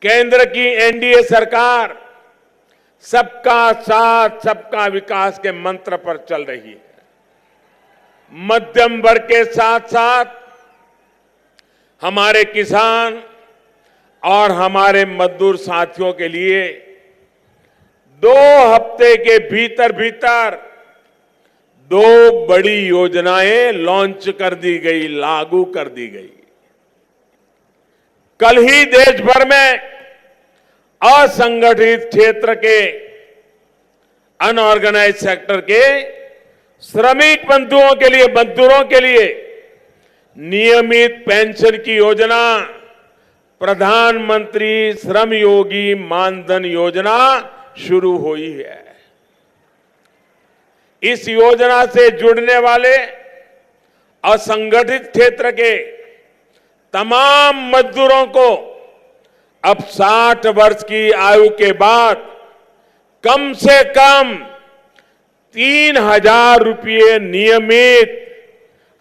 केंद्र की एनडीए सरकार सबका साथ सबका विकास के मंत्र पर चल रही है। मध्यम वर्ग के साथ साथ हमारे किसान और हमारे मजदूर साथियों के लिए 2 हफ्ते के भीतर भीतर 2 बड़ी योजनाएं लॉन्च कर दी गई, लागू कर दी गई। कल ही देश भर में असंगठित क्षेत्र के अनऑर्गेनाइज सेक्टर के श्रमिक बंधुओं के लिए, मजदूरों के लिए नियमित पेंशन की योजना प्रधानमंत्री श्रम योगी मानधन योजना शुरू हुई है। इस योजना से जुड़ने वाले असंगठित क्षेत्र के तमाम मजदूरों को अब 60 वर्ष की आयु के बाद कम से कम 3,000 रुपये नियमित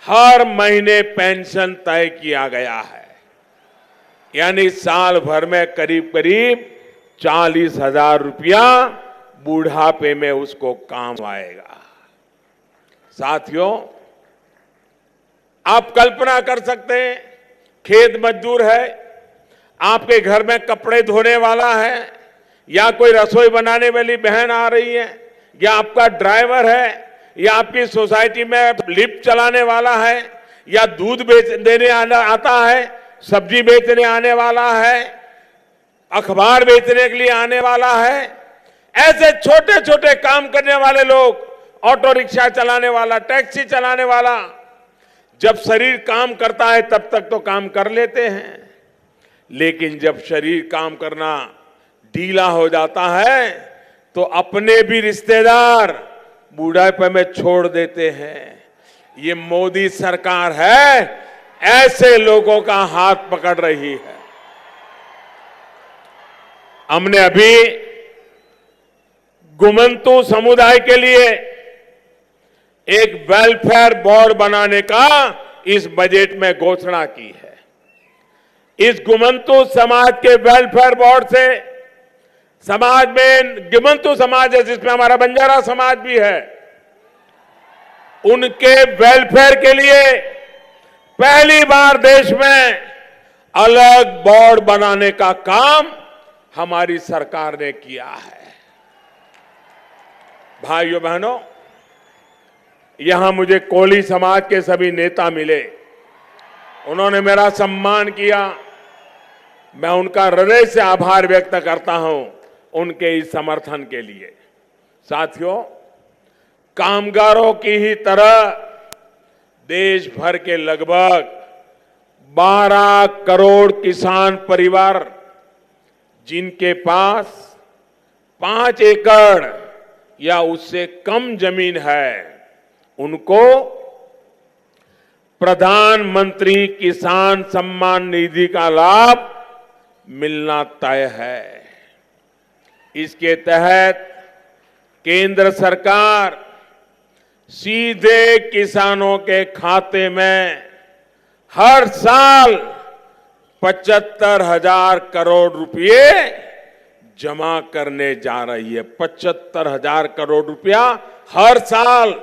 हर महीने पेंशन तय किया गया है। यानी साल भर में करीब करीब 40,000 रुपया बुढ़ापे में उसको काम आएगा। साथियों, आप कल्पना कर सकते हैं, खेत मजदूर है, आपके घर में कपड़े धोने वाला है, या कोई रसोई बनाने वाली बहन आ रही है, या आपका ड्राइवर है, या आपकी सोसाइटी में लिफ्ट चलाने वाला है, या दूध देने आता है, सब्जी बेचने आने वाला है, अखबार बेचने के लिए आने वाला है। ऐसे छोटे छोटे काम करने वाले लोग, ऑटो रिक्शा चलाने वाला, टैक्सी चलाने वाला, जब शरीर काम करता है तब तक तो काम कर लेते हैं, लेकिन जब शरीर काम करना ढीला हो जाता है तो अपने भी रिश्तेदार बुढ़ापे में छोड़ देते हैं। ये मोदी सरकार है, ऐसे लोगों का हाथ पकड़ रही है। हमने अभी घुमंतू समुदाय के लिए एक वेलफेयर बोर्ड बनाने का इस बजट में घोषणा की है। इस घुमंतू समाज के वेलफेयर बोर्ड से समाज में घुमंतू समाज है, जिसमें हमारा बंजारा समाज भी है, उनके वेलफेयर के लिए पहली बार देश में अलग बोर्ड बनाने का काम हमारी सरकार ने किया है। भाइयों बहनों, यहां मुझे कोली समाज के सभी नेता मिले, उन्होंने मेरा सम्मान किया। मैं उनका हृदय से आभार व्यक्त करता हूं उनके इस समर्थन के लिए। साथियों, कामगारों की ही तरह देश भर के लगभग 12 करोड़ किसान परिवार जिनके पास 5 एकड़ या उससे कम जमीन है, उनको प्रधानमंत्री किसान सम्मान निधि का लाभ मिलना तय है। इसके तहत केंद्र सरकार सीधे किसानों के खाते में हर साल 75,000 करोड़ रुपए जमा करने जा रही है। 75,000 करोड़ रुपया हर साल